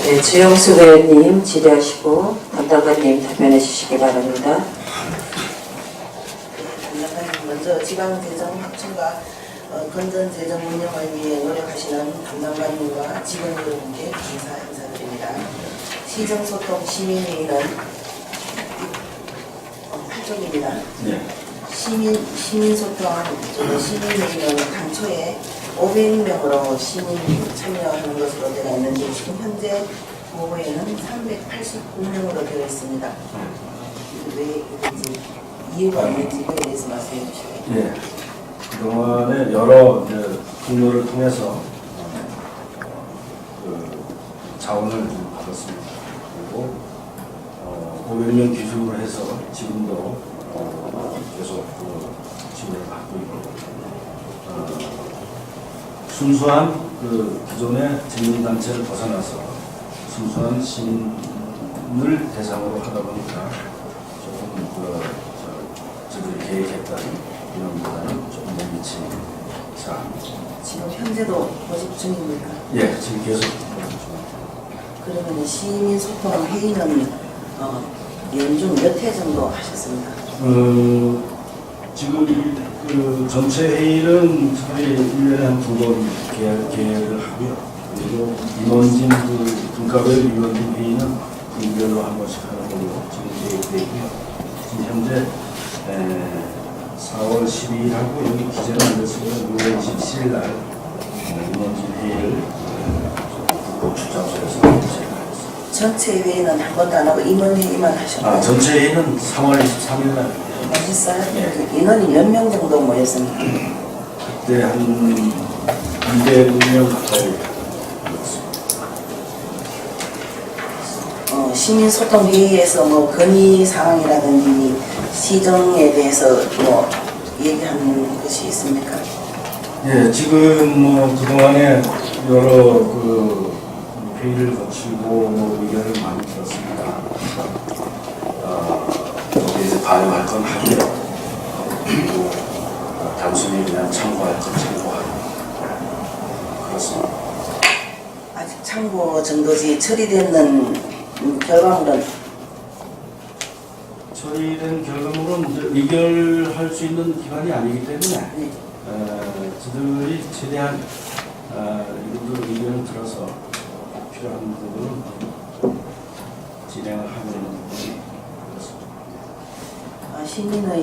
네, 주영수 의원님 질의하시고 담당관님 답변해 주시기 바랍니다. 담당관님, 먼저 지방재정 확충과 건전재정 운영을 위해 노력하시는 담당관님과 직원 여러분께 인사드립니다. 시정소통 시민회의는 8쪽입니다. 네. 시민소통 시민회의는 당초에 500명으로 시민 참여하는 것으로 되어 있는데 지금 현재 보고에는 389명으로 되어 있습니다. 왜 이런지 이유가 있는지에 대해서 말씀해 주시겠습니다. 예. 그동안에 여러 공로를 통해서 자원을 좀 받았습니다. 그리고 500명 기준으로 해서 지금도 계속 지원을 받고 있고 순수한 기존의 쟁점단체를 벗어나서 순수한 시민을 대상으로 하다 보니까 조금 저들이 계획했던 이런보다는 조금 더 미친 사항입니다. 지금 현재도 모집 중입니까? 예, 지금 계속 모집 중입니다. 그러면 시민소통 회의는 연중 몇 회 정도 하셨습니까? 지금 전체 회의는 저희 1년에 한 2번 계획을 하고요. 그리고 임원진 분과별 임원진 회의는 분별로 한 번씩 하는 걸로 지금 계획되어 있고요. 지금 현재 4월 12일하고 여기 기재는 안 됐으면 6월 27일 날 임원진 회의를 국고출장소에서 진행하겠습니다. 전체 회의는 한 번도 안 하고 임원회의만 하셨나요? 전체 회의는 3월 23일 날 하셨어요? 네. 인원이 몇 명 정도 모였습니까? 그때 한 200명 가까이 모였습니다. 시민소통회의에서 뭐 건의 사항이라든지 시정에 대해서 뭐 얘기하는 것이 있습니까? 예, 지금 그동안에 여러 회의를 거치고 의견을 많이 들었습니다. 여기 이제 반영할 건 하고요. 그리고 단순히 그냥 참고할 건 참고하고 그렇습니다. 아직 참고 정도지 처리되는 결과물은 처리된 결과물은 이제 의결할 수 있는 기관이 아니기 때문에 네. 저들이 최대한 이분들 의견을 들어서 필요한 부분은 진행을 하는 부분이 그렇습니다. 시민의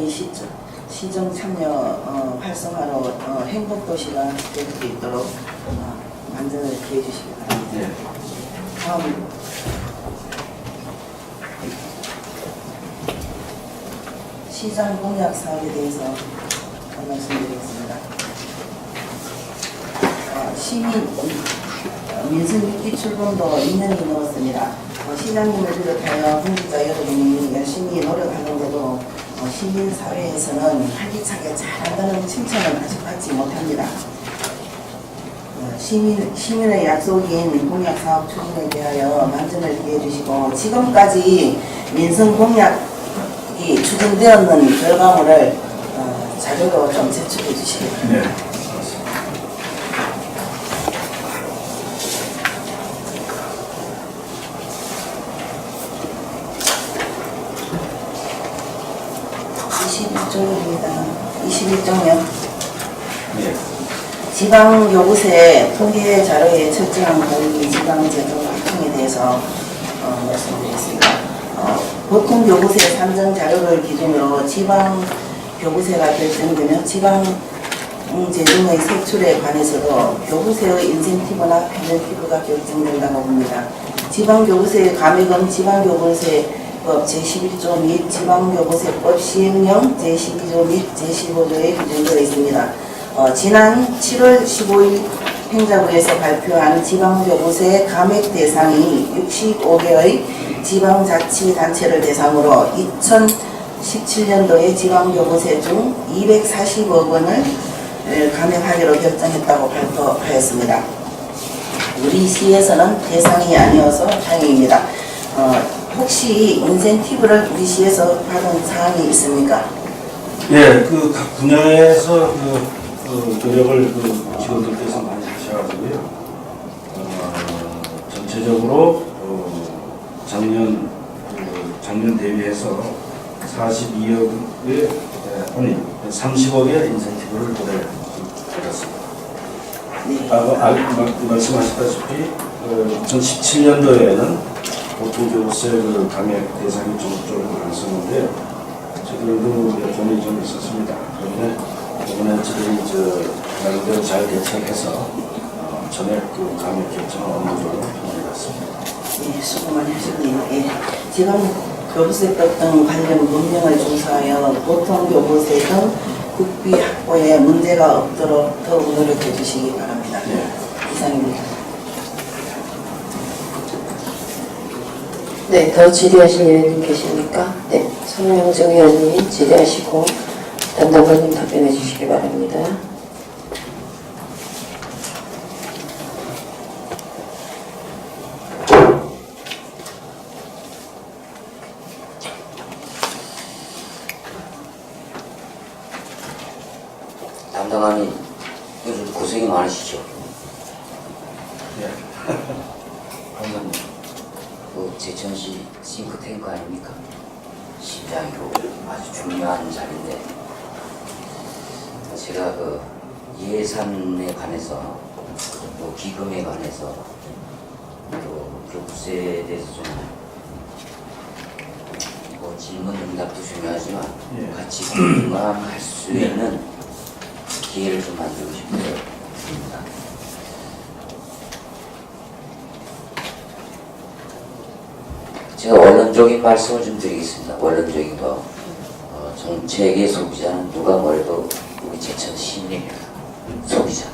시정 참여 활성화로 행복도시가 될 수 있도록 만전을 기해 주시기 바랍니다. 네. 다음 시장 공약 사업에 대해서 말씀드리겠습니다. 민생 6기 출범도 2년이 넘었습니다. 시장님을 비롯하여 공직자 여러분이 열심히 노력하는데도 시민사회에서는 활기차게 잘한다는 칭찬을 아직 받지 못합니다. 시민의 약속인 공약사업 추진에 대하여 만전을 기해 주시고 지금까지 민생 공약이 추진되었는 결과물을 자료로 좀 제출해 주시기 바랍니다. 네. 21쪽면 네. 지방교부세 통계 자료의 철저한 관리 지방재정 활동에 대해서 말씀드리겠습니다. 보통 교부세 산정 자료를 기준으로 지방교부세가 결정되면 지방재정의 세출에 관해서도 교부세의 인센티브나 페널티브가 결정된다고 봅니다. 지방교부세의 감액은 지방교부세법 제11조 및 지방교부세법 시행령 제12조 및 제15조에 규정되어 있습니다. 지난 7월 15일 행자부에서 발표한 지방교부세 감액 대상이 65개의 지방자치단체를 대상으로 2017년도에 지방교부세 중 240억 원을 감액하기로 결정했다고 발표하였습니다. 우리 시에서는 대상이 아니어서 다행입니다. 혹시 인센티브를 우리 시에서 받은 사항이 있습니까? 예, 각 분야에서 노력을 직원들께서 많이 하셔가지고요. 전체적으로 작년 대비해서 42억의 아니 30억의 인센티브를 보내드렸습니다. 말씀하셨다시피 2017년도에는 보통교부세 감액 대상이 좀 많았었는데요. 저희도 고민이 좀 있었습니다. 그런데 이번에 저희들이 나름대로 잘 대책해서 전액 감액 결정을 업무적으로 해놨습니다. 예, 수고 많이 하셨네요. 예. 지금 교부세 등 관련 문명을 조사하여 보통교부세 등 국비 확보에 문제가 없도록 더욱 노력해 주시기 바랍니다. 이상입니다. 네, 더 질의하실 의원님 계십니까? 네, 손영정 의원님 질의하시고 담당관님 답변해 주시기 바랍니다. 담당관님 요즘 고생이 많으시죠? 예. 감사합니다. 그 제천시 싱크탱크 아닙니까? 심장이고 아주 중요한 자리인데 제가 그 예산에 관해서 또 기금에 관해서 또 교부세에 대해서 좀 뭐 질문 응답도 중요하지만 예. 같이 공감할 수 있는 기회를 좀 만들고 싶어요. 제가 원론적인 말씀을 좀 드리겠습니다. 원론적인 거. 정책의 소비자는 누가 뭐래도 우리 제천 시민입니다. 소비자.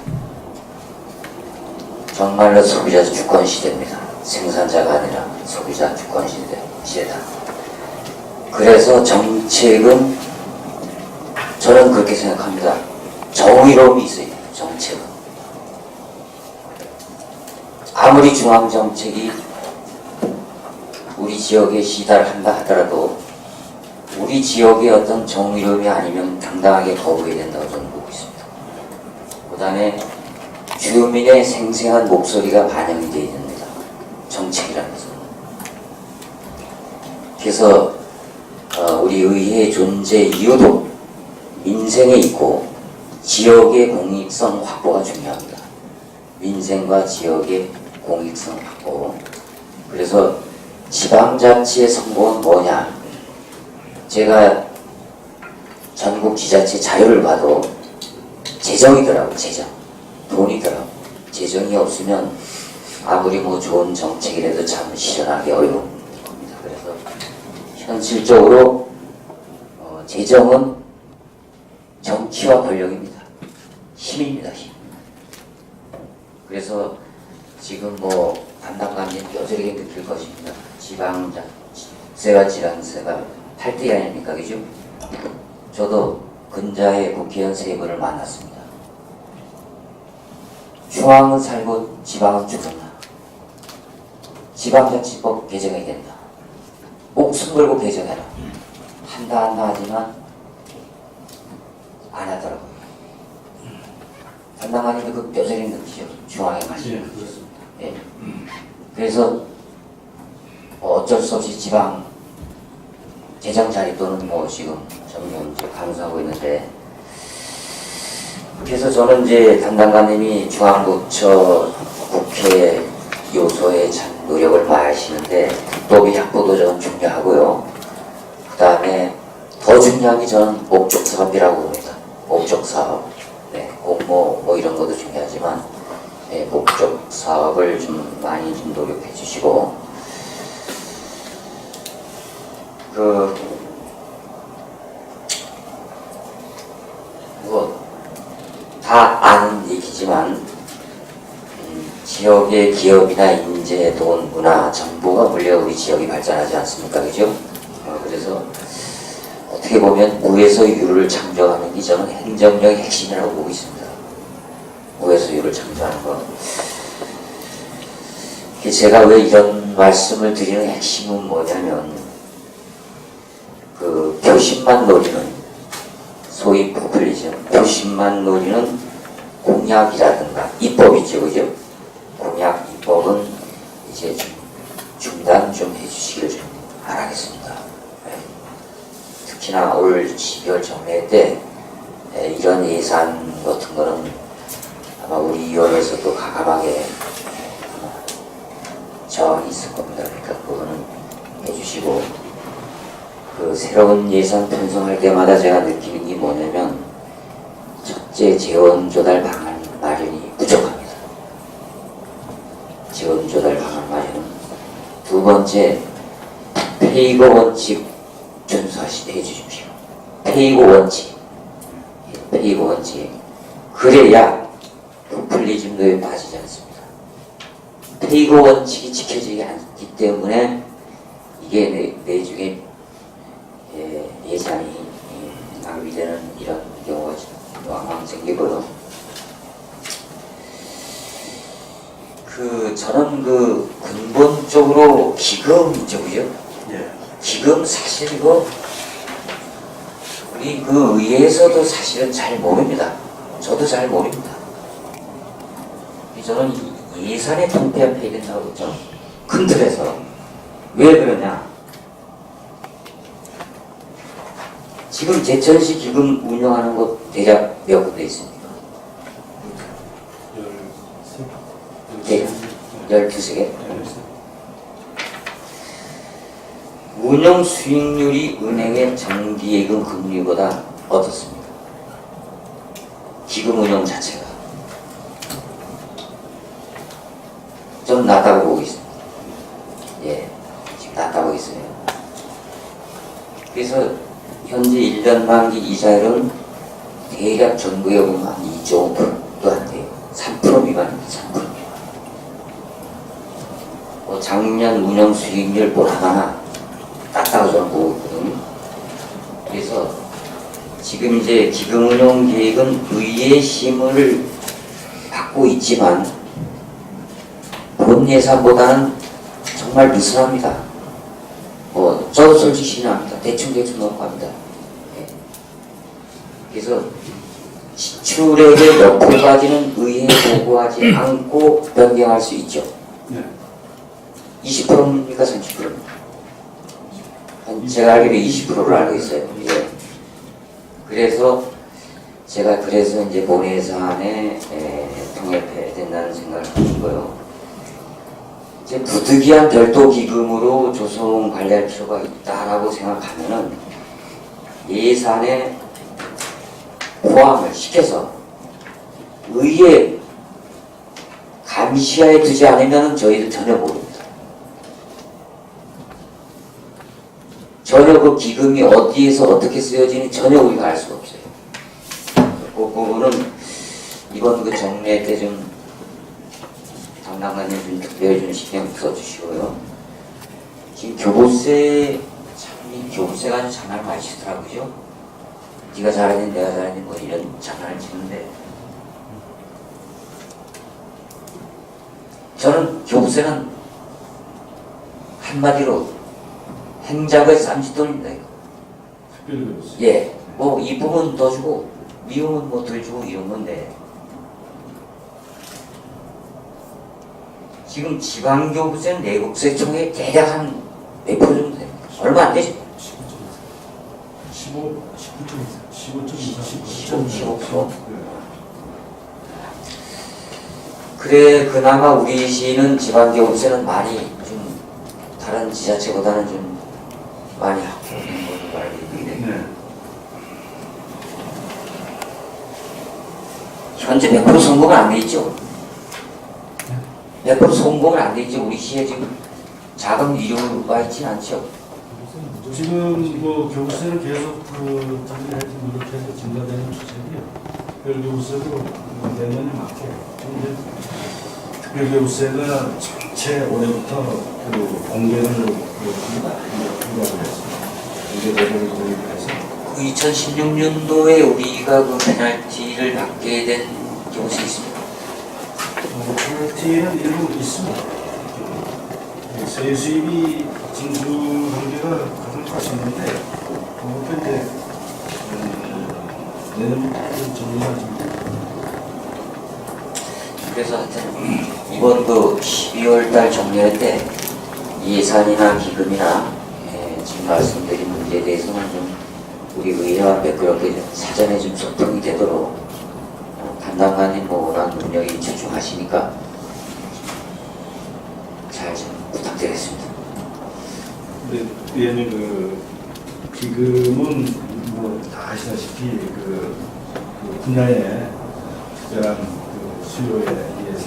정말로 소비자 주권 시대입니다. 생산자가 아니라 소비자 주권 시대다. 그래서 정책은 저는 그렇게 생각합니다. 정의로움이 있어야 돼요. 정책은. 아무리 중앙정책이 우리 지역에 시달을 한다 하더라도 우리 지역의 어떤 정의로움이 아니면 당당하게 거부해야 된다고 저는 보고 있습니다. 그 다음에 주민의 생생한 목소리가 반영이 되어야 됩니다. 정책이라면서. 그래서 우리 의회의 존재 이유도 민생에 있고 지역의 공익성 확보가 중요합니다. 민생과 지역의 공익성 확보. 그래서 지방자치의 성공은 뭐냐? 제가 전국 지자체 자료를 봐도 재정이더라고. 재정. 돈이더라고. 재정이 없으면 아무리 뭐 좋은 정책이라도 참 실현하기 어려운 겁니다. 그래서 현실적으로 재정은 정치와 권력입니다. 힘입니다. 힘. 그래서 지금 뭐 담당관님 뼈저리게 느낄 것입니다. 지방자치세와 지방세가 8대 아닙니까? 그죠? 저도 근자의 국회의원 세 분을 만났습니다. 중앙은 살고 지방은 죽었나? 지방자치법 개정해야 된다. 목숨 걸고 개정해라. 한다 하지만 안 하더라고요. 담당관님도 그 뼈저리 느끼죠? 중앙에 가시죠? 예, 그렇습니다. 예. 그래서 어쩔 수 없이 지방 재정 자립도는 뭐 지금 점점 이제 감소하고 있는데, 그래서 저는 이제 담당관님이 중앙부처 국회 요소에 참 노력을 많이 하시는데 국도비 확보도 저는 중요하고요. 그 다음에 더 중요한 게 저는 목적 사업이라고 봅니다. 목적 사업, 네, 공모 뭐 이런 것도 중요하지만 네, 목적 사업을 좀 많이 좀 노력해 주시고, 다 아는 얘기지만 지역의 기업이나 인재, 돈, 문화, 정보가 물려 우리 지역이 발전하지 않습니까? 그죠? 그래서 어떻게 보면 무에서 유를 창조하는 게 저는 행정력의 핵심이라고 보고 있습니다. 무에서 유를 창조하는 것. 제가 왜 이런 말씀을 드리는 핵심은 뭐냐면, 그 표심만 노리는, 소위 포퓰리즘, 표심만 노리는 공약이라든가 입법이죠, 그죠? 공약, 입법은 이제 좀 중단 좀 해주시기 올 12월 정례 때 이런 예산 같은 거는 아마 우리 위원회에서도 가감하게 저항이 있을 겁니다. 그러니까 그거는 해주시고, 그 새로운 예산 편성할 때마다 제가 느끼는 게 뭐냐면, 첫째, 재원 조달 방안 마련이 부족합니다. 재원 조달 방안 마련. 두 번째, 페이고 원칙 준수해 주십시오. 페이고 원칙. 페이고 원칙. 그래야 포퓰리즘도에 빠지지 않습니다. 페이고 원칙이 지켜지지 않기 때문에 이게 내중에 예산이 낭비되는 이런 경우가 왕왕 생기고요. 저는 근본적으로 기금이죠, 그죠? 예. 기금 사실 이거 우리 의회에서도 사실은 잘 모릅니다. 저도 잘 모릅니다. 저는 예산에 통폐합해야 된다고 좀 큰 틀에서. 왜 그러냐? 지금 제천시 기금 운영하는 곳 대략 몇 군데 있습니까? 12개. 운영 수익률이 은행의 정기예금 금리보다 어떻습니까? 기금 운영 자체가 좀 낮다고 보고 있습니다. 예, 지금 낮다고 있어요. 그래서 현재 1년 만기 이자율은 대략 정부예금 한 2.5%도 안 돼요. 3% 미만입니다. 3% 미만. 작년 운영 수익률 보나마나 낮다고 저는 보고 있거든요. 그래서 지금 이제 기금 운용 계획은 의회 심의를 받고 있지만 본 예산보다는 정말 느슨합니다. 저도 솔직히 신뢰합니다. 대충 넘어갑니다. 예. 그래서 지출액의 몇 프로까지는 의회에 보고하지 않고 변경할 수 있죠. 네. 20%입니까? 30%입니까? 제가 알기로 20%를 알고 있어요. 예. 그래서 제가 이제 본 예산에 통합해야 된다는 생각을 하고요. 이제 부득이한 별도 기금으로 조성 관리할 필요가 있다라고 생각하면은 예산에 포함을 시켜서 의회 감시하에 두지 않으면 저희도 전혀 모릅니다. 전혀 그 기금이 어디에서 어떻게 쓰여지는지 전혀 우리가 알 수가 없어요. 그 부분은 이번 정례 때 좀 담당관님 좀 특별히 좀 신경 써주시고요. 지금 교부세, 이 교부세가 아주 장난을 많이 치더라고요. 네가 잘하니 내가 잘하니 이런 장난을 치는데, 저는 교부세는 한마디로 행자의 쌈짓돈입니다. 예, 이 부분 더 주고 미움은 덜 주고 이런 건데, 지금 지방교부세는 내국세 총액 대략 한 몇 프로 정도 됩니다. 얼마 안 되죠? 15%. 그래, 그나마 우리 시는 지방교부세는 많이 좀 다른 지자체보다는 좀 많이 합쳐진 걸로 알고 있는데, 네. 현재 100% 성공은 안 돼 있죠? 100% 성공은 안 돼 있죠? 우리 시에 지금 자금 이유가 있지는 않죠? 지금 교부세는 계속 자기네들 노력해서 증가되는 추세고요. 특별교부세도 내년에 맞게 특별교부세가 전체 올해부터 공개를 공개대를 도입해서 2016년도에 우리가 페널티를 받게 된 교부세 있습니다. 페널티는 일부 있습니다. 세수입이 징수 관계가 가장 빠졌는데 그것도 이제 내년부터 정리가 좀. 그래서 하여튼 이번 12월달 정리할 때 예산이나 기금이나 지금 말씀드린 문제에 대해서는 좀 우리 의회와 매끄럽게 사전에 좀 소통이 되도록 담당관님 뭐 워낙 능력이 출중하시니까 잘 좀 부탁드리겠습니다. 근데 의원님 지금은 뭐 다 아시다시피 그 분야의 특별한 수요에 의해서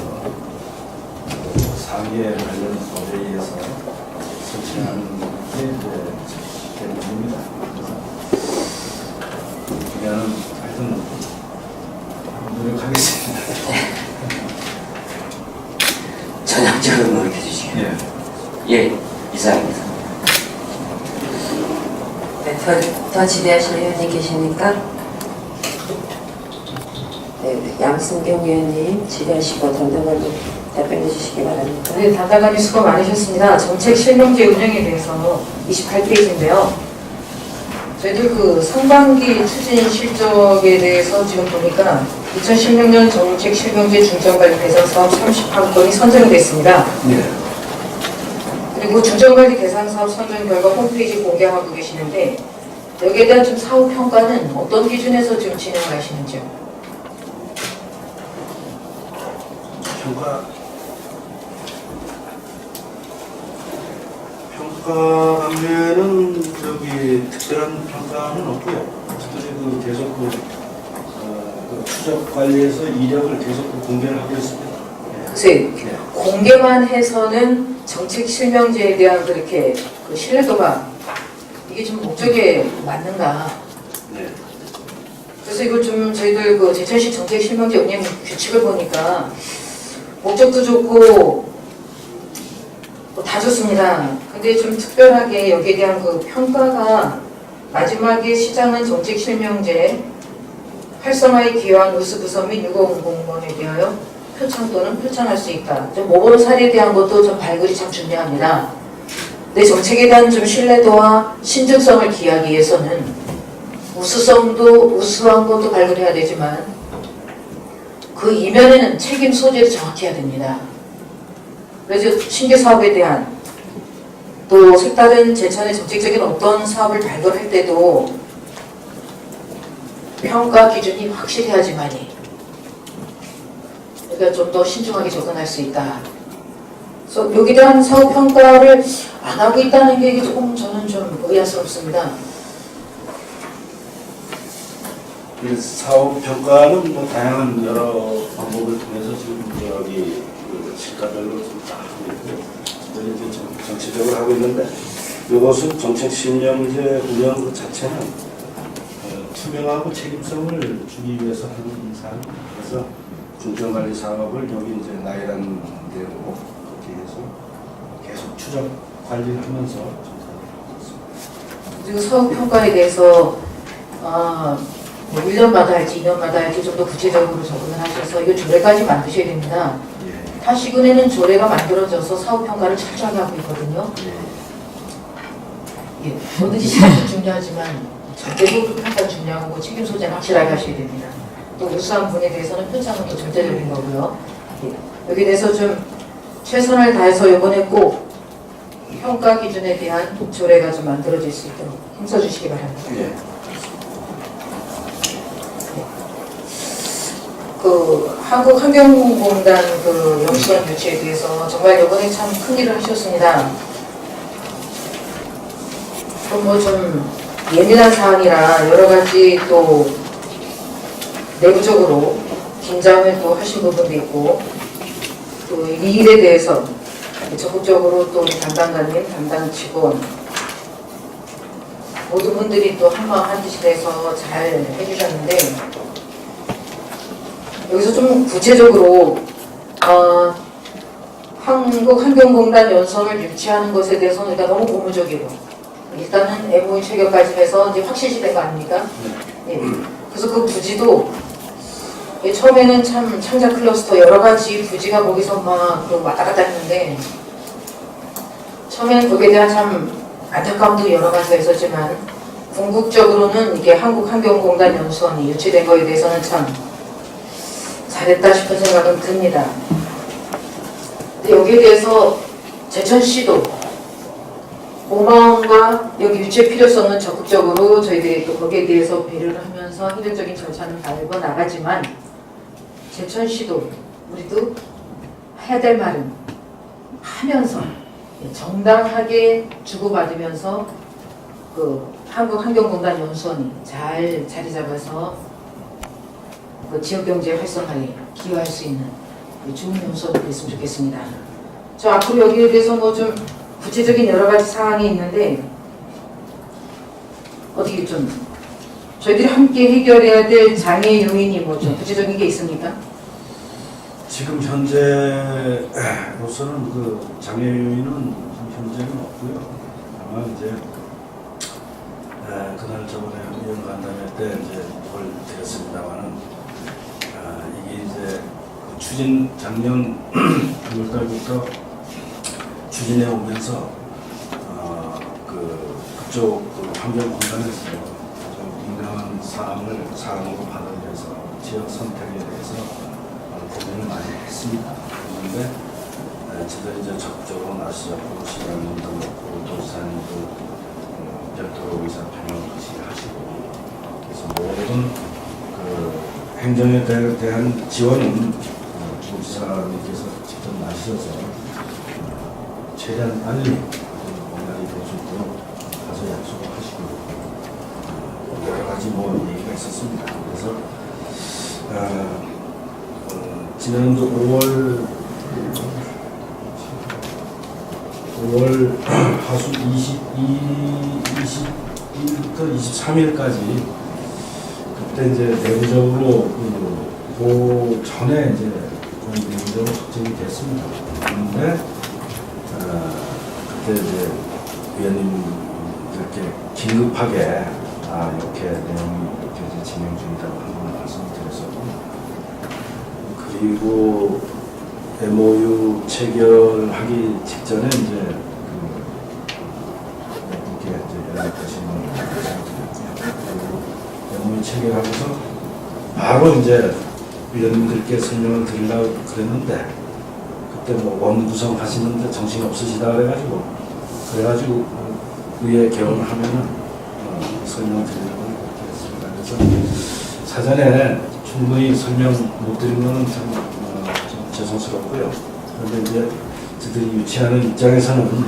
상계 관련 법에 의해서 설치하는 게 이제 대부분입니다. 그냥 하여튼 노력하겠습니다. 전향적으로 노력해 주시기 예. 예, 이상입니다. 네, 더 질의하실 의원님 계십니까? 네, 양승경 의원님 질의하시고 담당관님 답변해 주시기 바랍니다. 네, 담당관님 수고 많으셨습니다. 정책 실명제 운영에 대해서 28페이지인데요. 저희들 그 상반기 추진 실적에 대해서 지금 보니까 2016년 정책 실명제 중점관리 대상 사업 31건이 선정됐습니다. 예. 그리고 중점관리 대상 사업 선정 결과 홈페이지 공개하고 계시는데 여기에 대한 좀 사후 평가는 어떤 기준에서 지금 진행하시는지요? 평가하면은 특별한 평가는 없고요. 특별히 계속 추적 관리에서 이력을 계속 공개를 하고 있습니다. 글쎄, 공개만 해서는 정책 실명제에 대한 그렇게 그 신뢰도가 이게 좀 목적에 맞는가? 네. 그래서 이걸 좀 저희들 그 제천시 정책 실명제 운영 규칙을 보니까 목적도 좋고 다 좋습니다. 근데 좀 특별하게 여기에 대한 그 평가가 마지막에 시장은 정책 실명제 활성화에 기여한 우수 부서 및 유공 공무원에 대하여 표창 또는 표창할 수 있다. 좀 모범 사례에 대한 것도 좀 발굴이 참 중요합니다. 내 정책에 대한 좀 신뢰도와 신중성을 기하기 위해서는 우수성도 우수한 것도 발굴해야 되지만 그 이면에는 책임 소재를 정확히 해야 됩니다. 그래서 신규 사업에 대한 또 색다른 제천의 정책적인 어떤 사업을 발굴할 때도 평가 기준이 확실해야지만이 우리가 좀 더 신중하게 접근할 수 있다. 그래서 여기에 대한 사업 평가를 안 하고 있다는 게 조금 저는 좀 의아스럽습니다. 사업 평가는 뭐 다양한 여러 방법을 통해서 지금 여기 시가별로 좀 다 하고 있고요. 특별히 이제 정치적으로 하고 있는데 이것은 정책 실명제 운영 그 자체는 투명하고 책임성을 주기 위해서 하는 사항. 그래서 중점관리 사업을 여기 이제 나이란 대로 그렇게 해서 계속 추적 관리를 하면서 그리고 사업 평가에 대해서 뭐 1년마다 할지 2년마다 할지 좀 더 구체적으로 접근을 하셔서 이거 조례까지 만드셔야 됩니다. 예. 타 시군에는 조례가 만들어져서 사업 평가를 철저하게 하고 있거든요. 예, 뭐든지 시작은 중요하지만 절대적으로 평가가 중요하고 책임 소재는 확실하게 하셔야 됩니다. 또 우수한 분에 대해서는 표창은 또 절대적인 거고요. 예, 여기에 대해서 좀 최선을 다해서 이번에 꼭 평가 기준에 대한 조례가 좀 만들어질 수 있도록 힘써주시기 바랍니다. 예. 그 한국환경공단 그 영수원 유치에 대해서 정말 이번에 참 큰 일을 하셨습니다. 뭐 좀 예민한 사안이라 여러 가지 또 내부적으로 긴장을 또 하신 부분도 있고 또 이 일에 대해서 적극적으로 또 우리 담당관님, 담당 직원 모든 분들이 또 한마음 한뜻이 돼서 잘 해주셨는데 여기서 좀 구체적으로 한국환경공단 연선을 유치하는 것에 대해서는 일단 너무 고무적이고 일단은 MOU 체결까지 해서 이제 확실시 된 거 아닙니까? 예. 그래서 그 부지도 처음에는 참 창작 클러스터 여러 가지 부지가 거기서 막 왔다 갔다 했는데 처음에는 거기에 대한 참 안타까움도 여러 가지가 있었지만 궁극적으로는 이게 한국환경공단 연수원이 유치된 거에 대해서는 참 잘했다 싶은 생각은 듭니다. 근데 여기에 대해서 제천시도 고마움과 여기 유치의 필요성은 적극적으로 저희들이 또 거기에 대해서 배려를 하면서 행정적인 절차는 밟아 나가지만 제천시도 우리도 해야 될 말은 하면서 정당하게 주고받으면서 그 한국환경공단 연수원이 잘 자리 잡아서 그 지역경제 활성화에 기여할 수 있는 좋은 연수원이 됐으면 좋겠습니다. 저 앞으로 여기에 대해서 뭐 좀 구체적인 여러 가지 사항이 있는데 어떻게 좀 저희들이 함께 해결해야 될 장애 요인이 뭐 좀 구체적인 게 있습니까? 지금 현재로서는 그 장애 요인은 현재는 없고요. 다만 이제 그날 저번에 의원 간담회 때 이제 그걸 드렸습니다만은 이게 이제 추진 작년 6월달부터 추진해 오면서 그쪽 환경공단에서 좀 민감한 사항으로 받아들여서 지역 선택에 대해서 고민을 많이 했습니다. 그런데 저희들이 이제 적극적으로 나서고 시장님도 그렇고 도지사님도 별도로 의사 편을 하시고 그래서 모든 그 행정에 대한 지원은 도지사님께서 직접 나서셔서 최대한 빨리 원활히 될 수 있도록 가서 약속을 하시고 여러 가지 뭐 얘기가 있었습니다. 그래서 지난주 5월 하순 22일부터 23일까지 그때 이제 내부적으로 그 전에 이제 거의 내부적으로 확정이 됐습니다. 그런데 그때 이제 위원님 이렇게 긴급하게 이렇게 내용이 이렇게 이제 진행 중이라고 한번 말씀을 드렸었고 그리고 MOU 체결하기 직전에 이제 이렇게 이제 연락하시는 MOU 체결하고서 바로 이제 위원님들께 설명을 드리려고 그랬는데 그때 뭐 원구성 하시는데 정신 없으시다 그래가지고 위에 개원을 하면은 설명 드리려고 그렇게 했습니다. 그래서 사전에 충분히 설명 못 드린 거는 참 죄송스럽고요. 그런데 이제 저들이 유치하는 입장에서는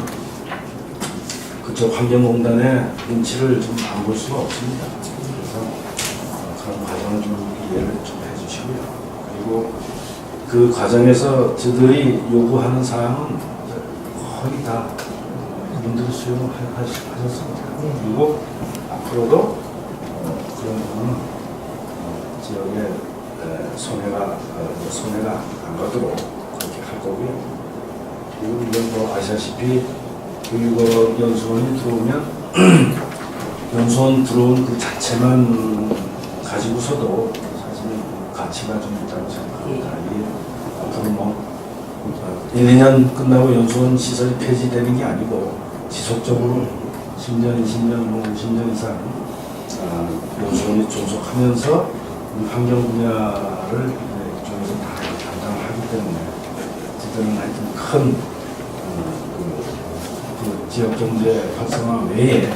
그쪽 환경공단의 눈치를 좀 안 볼 수가 없습니다. 그래서 그런 과정을 좀 이해를 좀 해주시고요. 그리고 그 과정에서 저들이 요구하는 사항은 거의 다 그분들이 수용을 하셨습니다. 그리고 앞으로도 그런 부분은 지역에 손해가 안 가도록 그렇게 할 거고요. 그리고 이건 뭐 아시다시피 교육업 연수원이 들어오면 연수원 들어온 그 자체만 가지고서도 사실 가치가 좀 있다고 생각합니다. 이게 앞으로 뭐 1, 2년 끝나고 연수원 시설이 폐지되는 게 아니고 지속적으로 10년, 20년, 뭐 50년 이상 연수원이 존속하면서 환경 분야를 이쪽에서 다 담당하기 때문에 저들은 하여튼 큰 그 지역 경제 활성화 외에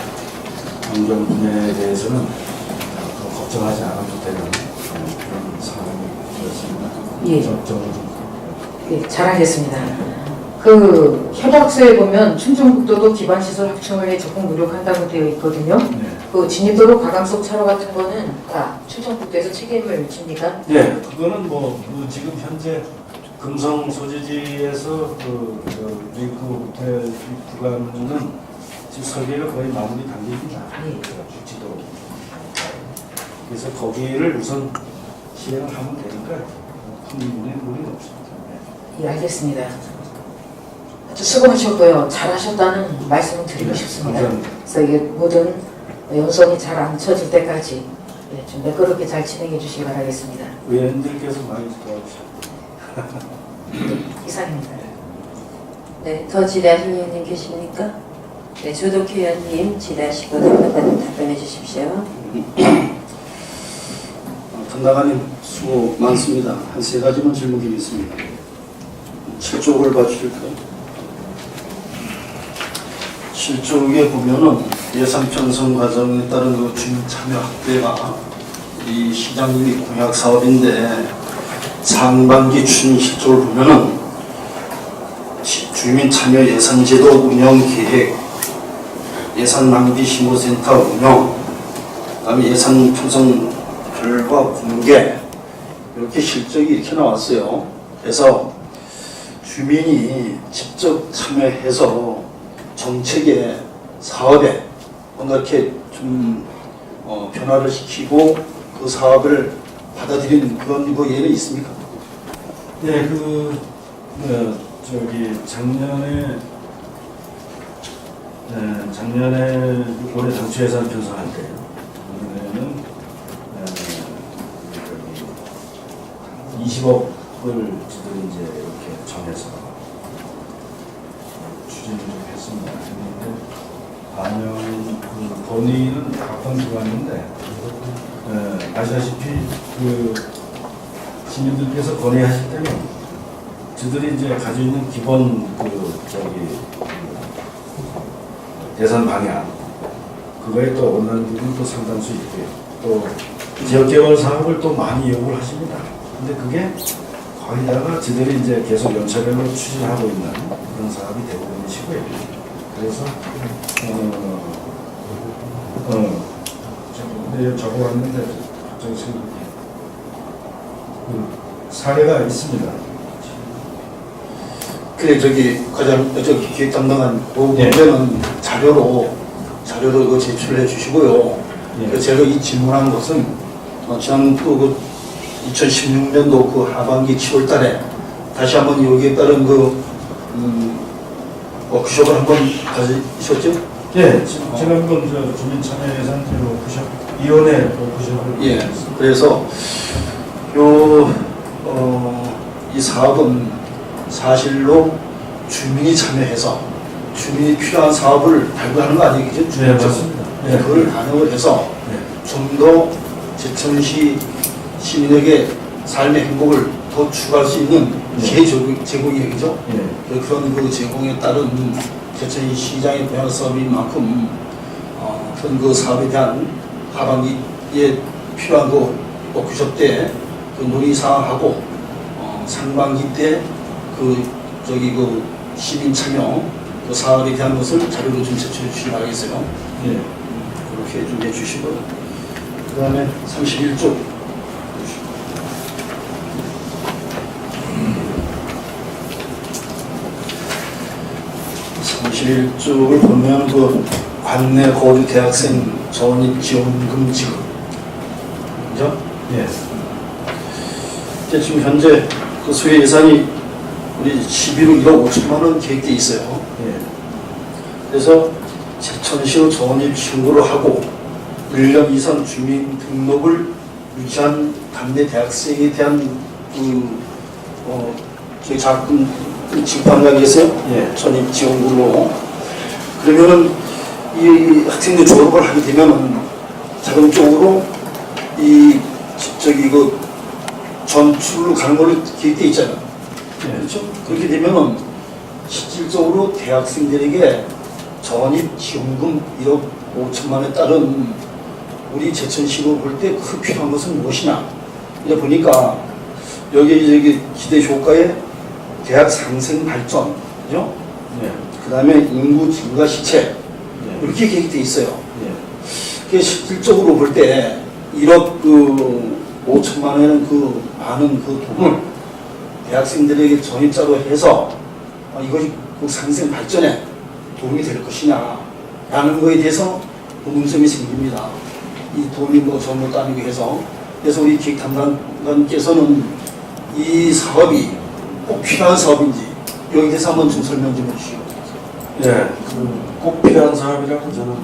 환경 분야에 대해서는 걱정하지 않아도 되는 그런 상황이 되었습니다. 예. 예, 잘하셨습니다. 그 협약서에 보면 충청북도도 기반시설 확충을 적극 노력한다고 되어 있거든요. 네. 그 진입도로 과감속 차로 같은 거는 다 충청북도에서 책임을 집니까? 네, 그거는 그 지금 현재 금성 소재지에서 링크 호텔 구간은 지금 설계가 거의 마무리 단계입니다. 주지도. 그래서 거기를 우선 시행을 하면 되니까 큰 무리는 없습니다. 예, 알겠습니다. 아주 수고하셨고요. 잘하셨다는 말씀을 드리고 싶습니다. 감사합니다. 그래서 이게 모든 연수원이 잘 안 쳐질 때까지 좀 매끄럽게 잘 진행해 주시기 바라겠습니다. 의원님들께서 많이 도와주셨습니다. 이상입니다. 네, 더 질의하실 의원님 계십니까? 네, 조덕희 의원님 질의하시고 답변 답변해 주십시오. 담당관님 수고 많습니다. 한 세 가지만 질문드리겠습니다. 7쪽을 봐주실까요? 실적에 보면은 예산 편성 과정에 따른 그 주민 참여 확대가 이 시장님이 공약 사업인데 상반기 추진 실적을 보면은 주민 참여 예산 제도 운영 계획, 예산 낭비 신고센터 운영, 그다음에 예산 편성 결과 공개 이렇게 실적이 이렇게 나왔어요. 그래서 주민이 직접 참여해서 정책에 사업에 뭔가 이렇게 좀 변화를 시키고 그 사업을 받아들이는 그런 거 예는 있습니까? 네, 작년에 올해 당초 예산 편성할 때요. 올해는 20억을 지금 이제 이렇게 정해서 추진을 좀 했습니다. 했는데 반영 건의는 각방 들어왔는데 아시다시피 시민들께서 건의하실 때는 저들이 이제 가지고 있는 기본 예산 방향 그거에 또 원하는 부분이 또 상당수 있고요. 또 지역개발 사업을 또 많이 요구를 하십니다. 근데 그게 거기다가 저들이 이제 계속 연차별로 추진하고 있는 그런 사업이 대부분이시고요. 그래서 근데 적어왔는데 갑자기 생각이 사례가 있습니다. 그래 저기 기획 담당한 그 문제는 자료로 그 제출해 주시고요. 그래서 제가 이 질문한 것은 지난 또 2016년도 그 하반기 7월달에 다시 한번 여기에 따른 워크숍을 한번 가지셨죠? 예, 지난번 주민 참여 예산 워크숍 위원회 워크숍을 예. 그래서 이 사업은 사실로 주민이 참여해서 주민이 필요한 사업을 발굴하는 거 아니겠죠? 네, 맞습니다. 네. 그걸 반영을 해서 좀 더 제천시 시민에게 삶의 행복을 더 추구할 수 있는 기회 제공이 얘기죠. 그런 그 제공에 따른 제천시 시장의 분야 사업인 만큼 그런 그 사업에 대한 하반기에 필요한 그 워크숍 때 그 논의사항하고 상반기 때 그 시민 참여 그 사업에 대한 것을 자료로 좀 제출해 주시기 바라겠어요. 그렇게 좀 해주시고요. 그 다음에 31쪽. 31쪽을 보면 그 관내 거주 대학생 전입 지원금 지급. 그죠? 예. 이제 지금 현재 그 수혜 예산이 우리 11억 1억 5천만 원 계획돼 있어요. 그래서 제천시로 전입 신고를 하고 1년 이상 주민 등록을 유지한 단내 대학생에 대한 저희 자금 지급한다고 했어요. 전입 지원금으로. 그러면은 이 학생들 졸업을 하게 되면은 자동적으로 전출로 가는 걸로 계획돼 있잖아요. 그렇죠? 그렇게 되면은 실질적으로 대학생들에게 전입 지원금 1억 5천만 원에 따른 우리 제천시로 볼 때 그 필요한 것은 무엇이냐? 이제 보니까 여기 기대 효과에 대학 상생 발전, 그죠? 그 다음에 인구 증가 시체 이렇게 계획돼 있어요. 그게 실질적으로 볼 때 1억 5천만 원에는 그 많은 그 돈을 대학생들에게 전입자로 해서 이것이 그 상생 발전에 도움이 될 것이냐 라는 거에 대해서 의문점이 생깁니다. 이 돈이 뭐 전부 아니고 해서. 그래서 우리 기획 담당관께서는 이 사업이 꼭 필요한 사업인지 여기 대해서 한번 좀 설명 좀 해주시고. 예, 꼭 필요한 사업이라고 저는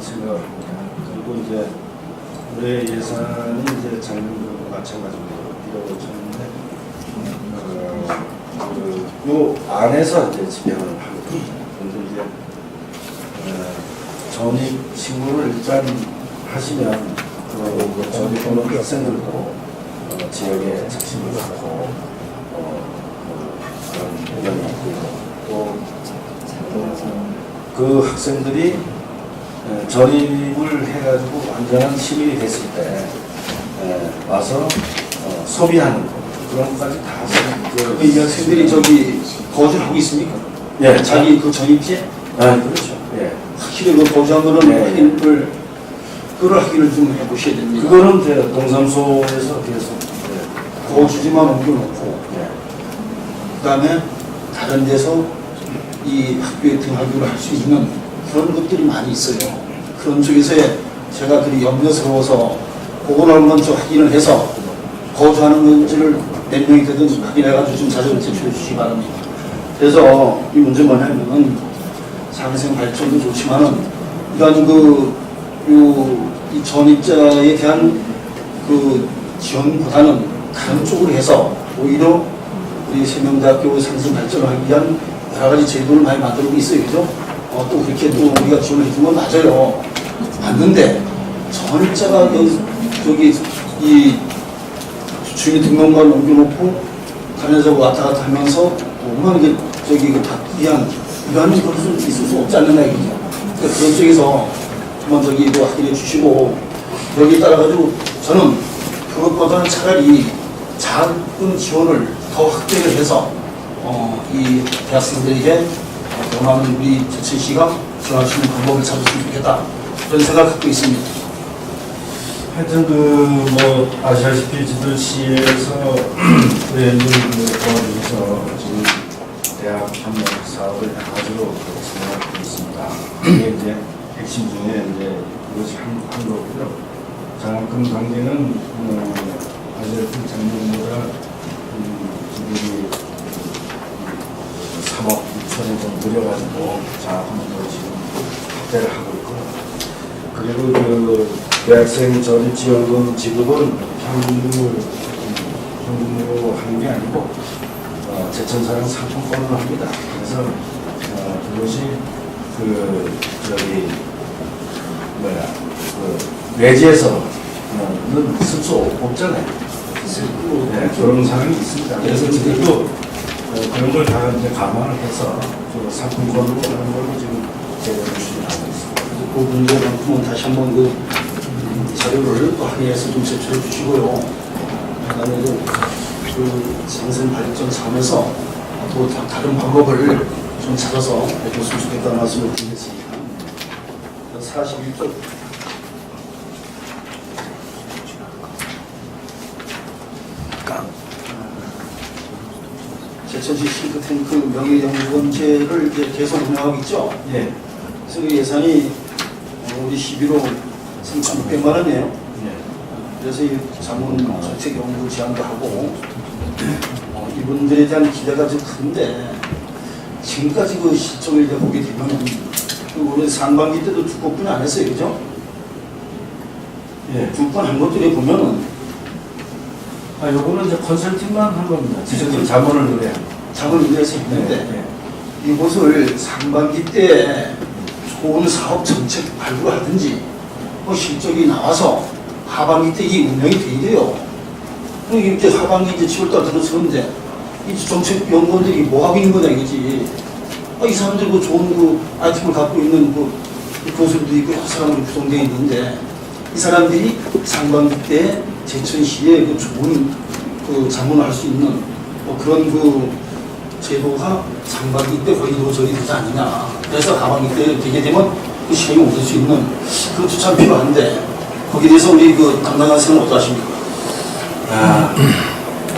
생각합니다. 그리고 이제 올해 예산이 이제 작년과 마찬가지로 1억 5천인데 요 안에서 이제 집행을 하거든요. 그런데 이제 전입 신고를 일단 하시면 그 전입하는 학생들도 지역에 자신을 갖고 그런 의견이 있고요. 또 그 학생들이 전입을 해가지고 완전한 시민이 됐을 때 와서 소비하는 거 그런 것까지 다 이 학생들이 저기 거주하고 있습니까? 예, 자기 그 전입지에 그렇죠. 예. 확실히 그 거주한 거는 네. 확인을 그걸 확인을 좀 해보셔야 됩니다. 그거는 이제 동사무소에서 계속 거주지만 옮겨놓고 예. 그다음에 다른 데서 이 학교에 등하교를 할 수 있는 그런 것들이 많이 있어요. 그런 쪽에서의 제가 그리 염려스러워서 그걸 한번 좀 확인을 해서 거주하는 건지를 몇 명이 되든 확인해가지고 좀 자료를 제출해 주시기 바랍니다. 그래서 이 문제 뭐냐면은 상생 발전도 좋지만은 이런 이 전입자에 대한 그 지원보다는 다른 쪽으로 해서 오히려 우리 세명대학교 상생 발전을 하기 위한 여러 가지 제도를 많이 만들고 있어요. 그죠? 또 그렇게 또 우리가 지원해 준 건 맞아요. 맞는데 전입자가 저기 이 주민등록관을 옮겨놓고 다녀서 왔다 갔다 하면서 얼마나 저기 받기 위한 이러한 것은 있을 수 없지 않느냐 이거죠. 그러니까 그런 쪽에서 한번 저기 확인해 주시고 여기에 따라가지고 저는 그것보다는 차라리 작은 지원을 더 확대를 해서 이 대학생들에게 원하는 우리 제천시가 지원할 수 있는 방법을 찾았으면 좋겠다 그런 생각을 갖고 있습니다. 하여튼 아시다시피 지도시에서 의원님 도와주셔서 지금 대학 협력 사업을 여러 가지로 진행하고 있습니다. 이게 이제 핵심 중에 이제 이것이 한 거고요. 장학금 관계는 아시다시피 작년보다 지금 3억 6천에 좀 늘려가지고 장학금도 지금 확대를 하고 있고 그리고 그 대학생 전입지원금 지급은 현금으로 하는 게 아니고 제천사랑 상품권으로 합니다. 그래서 그것이 외지에서는 쓸 수 없잖아요. 네, 그런 사람이 있습니다. 그래서 지금도 그런 걸 다 이제 감안을 해서 상품권으로 하는 걸로 지금 제도를 추진하고 있습니다. 그 문제만큼은 다시 한번 그 자료를 또 확인해서 좀 제출해 주시고요. 그다음에 그 상생 발전 차원에서 또 다른 방법을 좀 찾아서 해줬으면 좋겠다는 말씀을 드리겠습니다. 41쪽. 제천시 싱크탱크 명예연구원제를 이제 계속 운영하고 있죠. 예. 그래서 그 예산이 우리 11호 3,600만 원이에요. 예. 그래서 이 자문 정책 연구 제안도 하고 이분들에 대한 기대가 좀 큰데 지금까지 그 실적을 이제 보게 되면 우리 상반기 때도 두 건뿐이 안 했어요, 그죠? 예. 두 건 한 것들에 보면은 요거는 이제 컨설팅만 한 겁니다. 지금 자문을 의뢰한. 자문 의뢰해서 했는데 이것을 상반기 때 좋은 사업 정책 발굴하든지 실적이 나와서 하반기 때 이 운영이 돼야 돼요. 이렇게 하반기 이제 7월달 들어서는데 이 정책 연구원들이 뭐 하고 있는 거냐 이거지. 이 사람들 그 좋은 그 아이템을 갖고 있는 그 교수들도 있고 여러 사람들이 구성되어 있는데 이 사람들이 상반기 때 제천시에 그 좋은 그 자문을 할 수 있는 그런 그 제도가 상반기 때 거의 노정이 되지 않느냐. 그래서 하반기 때 되게 되면 그 시행이 얻을 수 있는 그것도 참 필요한데 거기에 대해서 우리 그 담당한 선생님 어떠하십니까?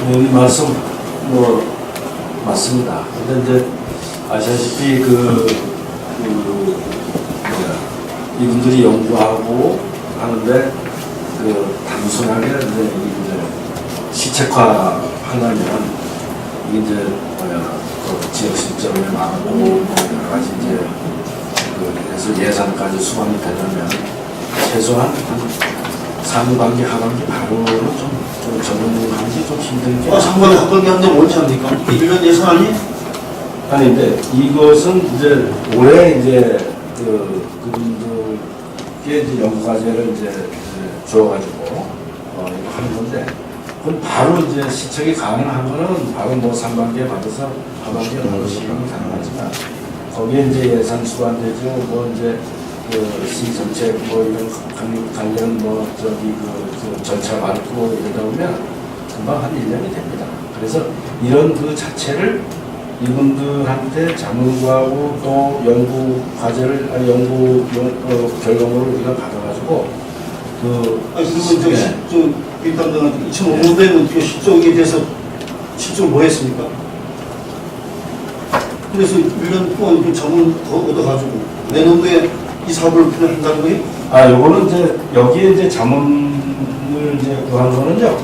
의원님 말씀 맞습니다. 근데 이제 아시다시피 이분들이 연구하고 하는데 단순하게 이제 시책화 하려면 이게 이제 지역 실적을 막고 여러 가지 이제 그래서 예산까지 수반이 되려면 최소한 한 상반기 하반기 바로는 좀 적응하기 좀 힘든 게. 상반기 하반기 하는데 뭔지 압니까? 1년 예산 아니? 아니 근데 이것은 이제 올해 이제 그분들께 이제 연구과제를 이제 주어가지고 이거 하는 건데 그건 바로 이제 시책이 가능한 거는 바로 상반기에 받아서 하반기에 바로 시행이 가능하지만 거기에 이제 예산 수반되죠. 뭐 이제 그 시정책 뭐 이런 관련 뭐 저기 그 절차 밟고 이러다 보면 금방 한 1년이 됩니다. 그래서 이런 그 자체를 이분들한테 자문구하고 또 연구 과제를 연구 결과물을 우리가 받아가지고 그리고 저 빈담당한 2005년도에는 그 실적에 대해서 실적을 뭐 했습니까? 그래서 1년 동안 그 자문 얻어가지고 내년도에 이 사업을 그냥 한다는 거예요? 요거는 이제 여기에 이제 자문을 이제 구한 거는요.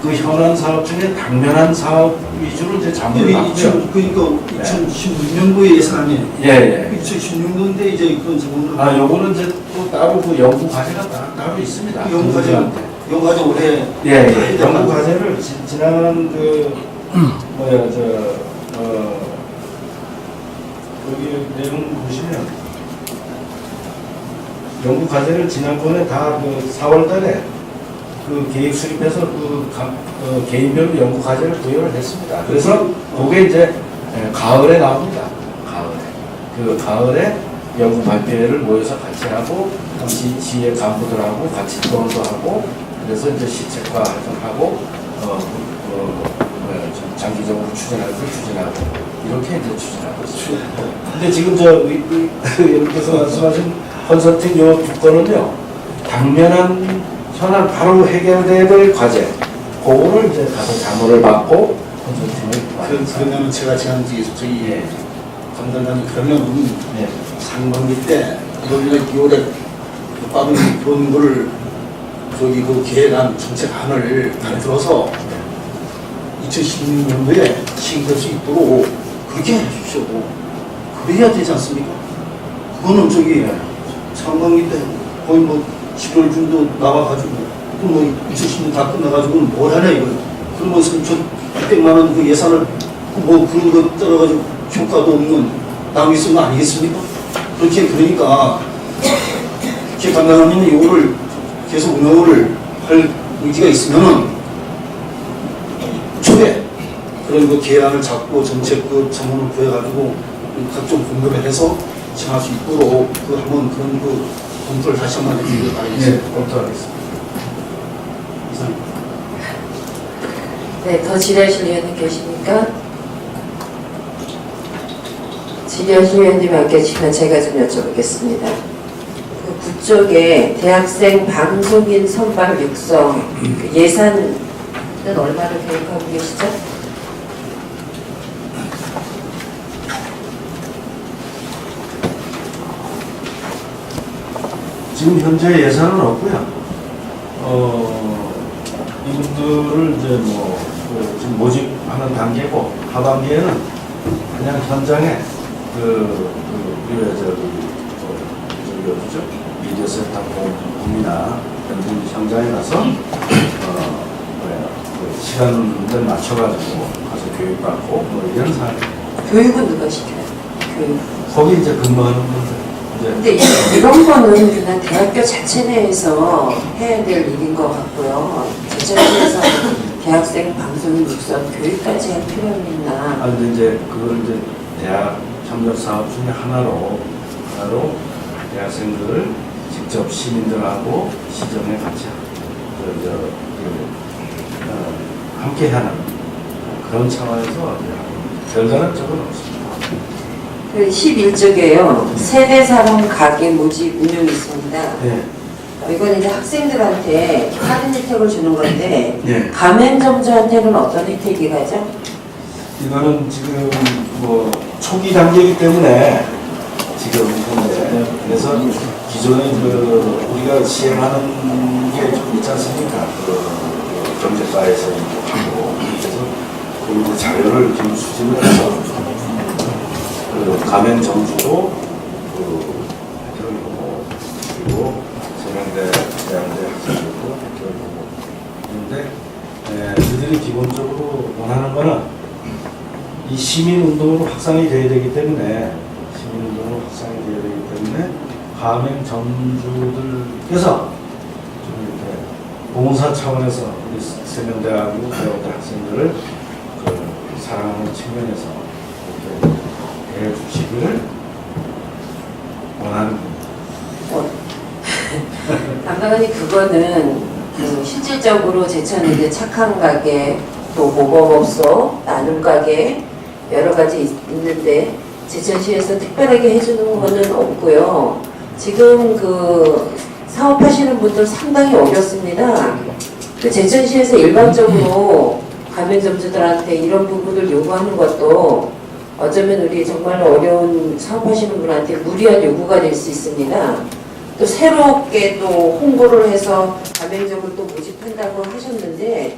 그 현안 사업 중에 당면한 사업 위주로 이제 자문을 받고요. 그러니까 2016년도에 예산 아니에요? 예. 2016년도에 이제 그런 자문을 요거는 이제 또 따로 그 연구 과제가 따로 있습니다. 연구 과제 올해 예. 연구 과제를 지난 그 여기 내용 보시면 연구 과제를 지난번에 다 그 4월달에 그 계획 수립해서 개인별로 연구 과제를 부여를 했습니다. 그래서 그게 이제 가을에 나옵니다. 가을에 연구 발표회를 모여서 같이 하고 지혜 간부들하고 같이 토론도 하고 그래서 이제 시책화 활동하고 장기적으로 추진할 걸 추진하고 이렇게 이제 추진하고 있습니다. 근데 지금 여러분께서 말씀하신 컨설팅 요 두 건은요 당면한 현안 바로 해결돼야 될 과제 그거를 이제 가서 자문을 받고 컨설팅을 그러면 제가 지난주에 저희 담당관이 그러면 상반기 때 1월 2월에 빠른 본 거를 저기 그 계획안 정책안을 만들어서 2016년도에 시행될 수 있도록 그렇게 해주십시오. 그래야 되지 않습니까? 그거는 저기 상반기 때 거의 뭐 11월 중도 나와가지고 또 뭐 2010년 다 끝나가지고 뭘 하냐 이거예요. 그러면 3,600만 원 그 예산을 뭐 그런 거 떨어가지고 효과도 없는 남이 쓴 거 아니겠습니까? 그러니까 기획 담당자님은 이거를 계속 운영을 할 의지가 있으면은 초에 그런 그 계획안을 잡고 정책 그 자문을 구해가지고 각종 공급을 해서 진행할 수 있도록 그 한번 그런 그 검토를 다시 한번 해주길 바라겠습니다. 검토하겠습니다. 이상. 네, 더 질의하실 의원님 계십니까? 질의하실 의원님 안 계시면 제가 좀 여쭤보겠습니다. 그 구쪽에 대학생 방송인 선발 육성 그 예산은 얼마를 계획하고 계시죠? 지금 현재 예산은 없고요. 이분들을 이제 지금 모집하는 단계고 하반기에는 그냥 현장에 어디죠? 미디어 센터 공이나 이런 현장에 가서 시간을 맞춰가지고 가서 교육받고 뭐 이런 사람. 교육은 누가 시켜요? 교육. 거기 이제 근무하는 분들. 근데 이런 거는 그냥 대학교 자체 내에서 해야 될 일인 것 같고요. 자체내에서 대학생 방송인 육성 교육까지 할 필요는 있나? 근데 이제 그걸 이제 대학 협력 사업 중에 하나로 대학생들을 직접 시민들하고 시정에 같이 함께하는 그런 차원에서 결과는 적은 없습니다. 그 11쪽에요. 세대 사람 가게 모집 운영이 있습니다. 네. 이건 이제 학생들한테 할인 혜택을 주는 건데 네. 가맹점주한테는 어떤 혜택이 가죠? 이거는 지금 초기 단계이기 때문에 지금 현재 그래서 기존에 우리가 시행하는 게 좀 있지 않습니까? 경제과에서 하고 그래서 그 자료를 지금 수집을 해서 가맹점주도 그리고 세명대 대학대 학생들도 그런데 그들이 기본적으로 원하는 거는 이 시민운동으로 확산이 돼야 되기 때문에 가맹점주들께서 좀 이렇게 봉사 차원에서 우리 세명대하고 대학대 학생들을 사랑하는 측면에서 이렇게 해주시기를 원하는 당당하니 그거는 그 실질적으로 제천에 이제 착한 가게, 또 모범업소, 나눔 가게 여러 가지 있는데 제천시에서 특별하게 해주는 거는 없고요. 지금 그 사업하시는 분들 상당히 어렵습니다. 그 제천시에서 일반적으로 가맹점주들한테 이런 부분을 요구하는 것도 어쩌면 우리 정말 어려운 사업하시는 분한테 무리한 요구가 될 수 있습니다. 또 새롭게 또 홍보를 해서 가맹점을 또 모집한다고 하셨는데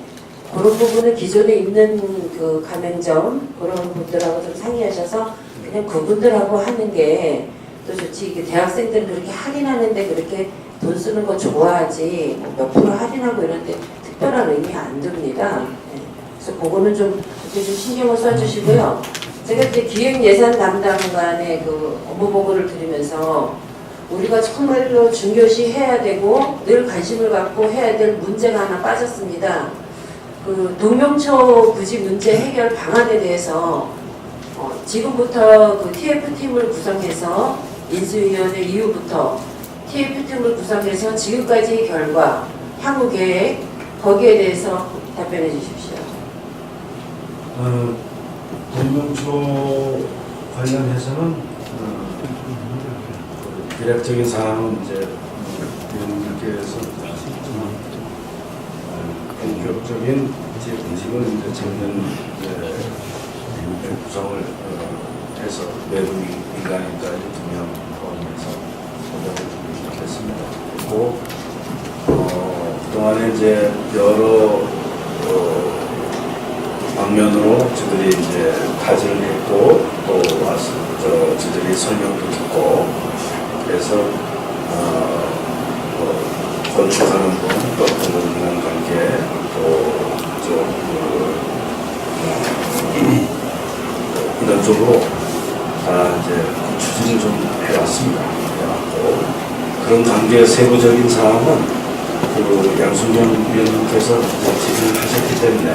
그런 부분은 기존에 있는 그 가맹점 그런 분들하고 좀 상의하셔서 그냥 그분들하고 하는 게 또 좋지. 이게 대학생들은 그렇게 할인하는데 그렇게 돈 쓰는 거 좋아하지 뭐몇 프로 할인하고 이런데 특별한 의미 안 듭니다. 네. 그래서 그거는 좀 그렇게 좀 신경을 써주시고요. 제가 이제 기획예산 담당관의 그 업무 보고를 드리면서 우리가 정말로 중요시 해야 되고 늘 관심을 갖고 해야 될 문제가 하나 빠졌습니다. 그 동명초 부지 문제 해결 방안에 대해서 지금부터 그 TF팀을 구성해서 인수위원회 이후부터 TF팀을 구성해서 지금까지의 결과, 향후 계획 거기에 대해서 답변해 주십시오. 동명초 관련해서는 계략적인 사항은 이제 위원님께서 본격적인 지금 이제 작년 구성을 해서 외부 인간인까지 2명 포함해서 소개를 드리겠습니다. 그리고 그동안에 이제 여러 방면으로 저들이 이제 타진을 했고 또 와서 저들이 설명도 듣고 그래서 건축하는 분, 또 공공기관 관계, 이런 쪽으로 다 이제 추진을 좀 해왔습니다. 해왔고 그런 관계 세부적인 사항은 그 양순경 위원님께서 지지를 하셨기 때문에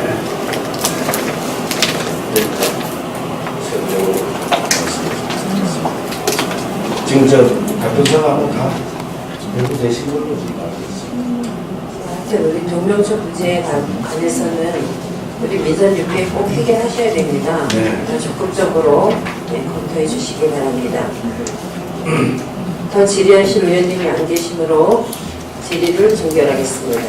세부적으로 말씀드리겠습니다. 지금 저 답변서하고 다 배부 되신 걸로 알겠습니다. 하여튼 우리 동명초 부지에 관해서는 우리 민선유피에 꼭 해결하셔야 됩니다. 네. 적극적으로 검토해 주시기 바랍니다. 더 질의하실 위원님이 안 계시므로 질의를 종결하겠습니다.